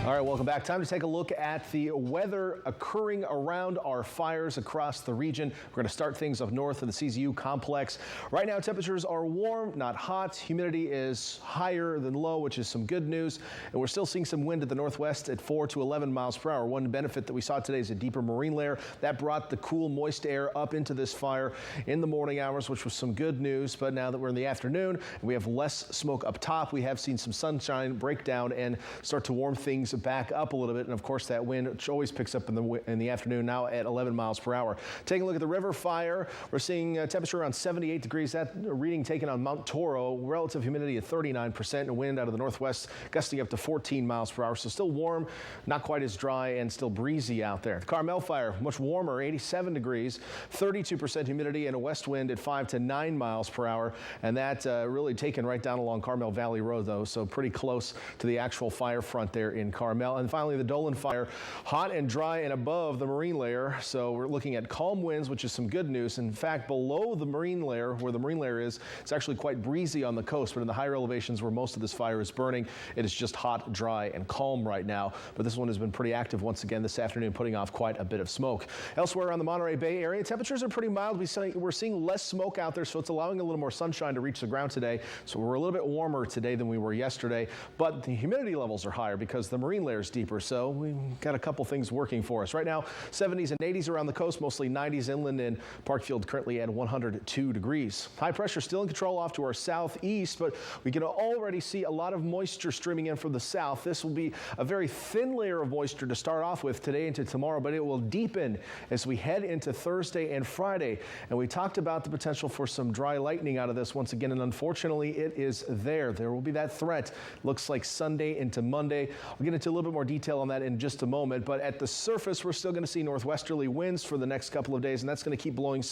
All right, welcome back. Time to take a look at the weather occurring around our fires across the region. We're going to start things up north in the CZU complex. Right now, temperatures are warm, not hot. Humidity is higher than low, which is some good news. And we're still seeing some wind at the northwest at 4 to 11 miles per hour. One benefit that we saw today is a deeper marine layer that brought the cool, moist air up into this fire in the morning hours, which was some good news. But now that we're in the afternoon and we have less smoke up top, we have seen some sunshine break down and start to warm things back up a little bit. And of course, that wind, which always picks up in the afternoon, now at 11 miles per hour. Taking a look at the river fire, we're seeing temperature around 78 degrees. That reading taken on Mount Toro, relative humidity at 39%, and wind out of the northwest gusting up to 14 miles per hour. So still warm, not quite as dry, and still breezy out there. The Carmel fire, much warmer, 87 degrees, 32% humidity, and a west wind at 5 to 9 miles per hour. And that really taken right down along Carmel Valley Road, though, so pretty close to the actual fire front there in Carmel. And finally, the Dolan fire, hot and dry and above the marine layer. So we're looking at calm winds, which is some good news. In fact, below the marine layer, where the marine layer is, it's actually quite breezy on the coast, but in the higher elevations where most of this fire is burning, it is just hot, dry, and calm right now. But this one has been pretty active once again this afternoon, putting off quite a bit of smoke. Elsewhere around the Monterey Bay area, temperatures are pretty mild. We're seeing less smoke out there, so it's allowing a little more sunshine to reach the ground today. So we're a little bit warmer today than we were yesterday, but the humidity levels are higher because the marine layer is deeper. So we've got a couple things working for us. Right now, 70s and 80s around the coast, mostly 90s inland, and Parkfield currently at 102 degrees. High pressure still in control off to our southeast, but we can already see a lot of moisture streaming in from the south. This will be a very thin layer of moisture to start off with today into tomorrow, but it will deepen as we head into Thursday and Friday. And we talked about the potential for some dry lightning out of this once again, and unfortunately it is there. There will be that threat. Looks like Sunday into Monday. We'll get into a little bit more detail on that in just a moment, but at the surface we're still going to see northwesterly winds for the next couple of days, and that's going to keep blowing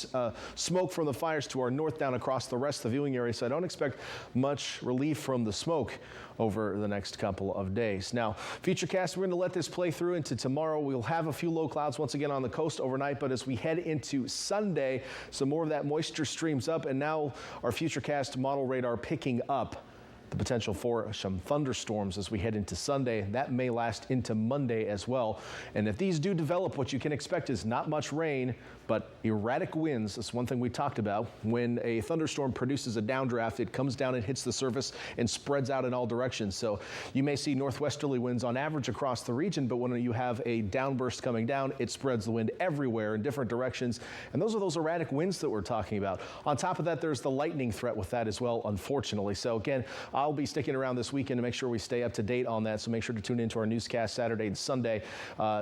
smoke from the fires to our north down across the rest of the viewing area, so I don't expect much relief from the smoke over the next couple of days. Now, Futurecast, we're going to let this play through into tomorrow. We'll have a few low clouds once again on the coast overnight, but as we head into Sunday, some more of that moisture streams up, and now our Futurecast model radar picking up the potential for some thunderstorms as we head into Sunday. That may last into Monday as well. And if these do develop, what you can expect is not much rain, but erratic winds. That's one thing we talked about. When a thunderstorm produces a downdraft, it comes down and hits the surface and spreads out in all directions. So you may see northwesterly winds on average across the region, but when you have a downburst coming down, it spreads the wind everywhere in different directions. And those are those erratic winds that we're talking about. On top of that, there's the lightning threat with that as well, unfortunately. So again, I'll be sticking around this weekend to make sure we stay up to date on that. So make sure to tune into our newscast Saturday and Sunday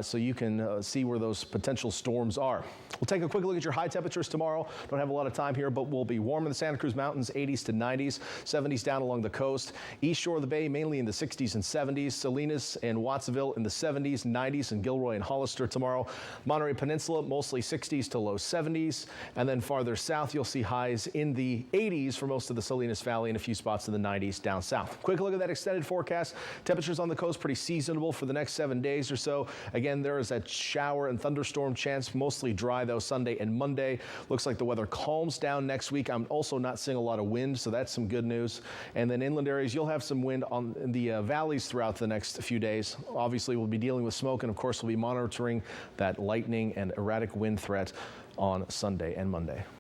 so you can see where those potential storms are. We'll take a quick look at your high temperatures tomorrow. Don't have a lot of time here, but we'll be warm in the Santa Cruz Mountains, 80s to 90s, 70s down along the coast. East shore of the bay, mainly in the 60s and 70s. Salinas and Watsonville in the 70s, 90s, and Gilroy and Hollister tomorrow. Monterey Peninsula, mostly 60s to low 70s. And then farther south, you'll see highs in the 80s for most of the Salinas Valley and a few spots in the 90s down south. Quick look at that extended forecast. Temperatures on the coast pretty seasonable for the next 7 days or so. Again, there is that shower and thunderstorm chance, mostly dry though Sunday and Monday. Looks like the weather calms down next week. I'm also not seeing a lot of wind, so that's some good news. And then inland areas, you'll have some wind on the valleys throughout the next few days. Obviously, we'll be dealing with smoke, and of course, we'll be monitoring that lightning and erratic wind threat on Sunday and Monday.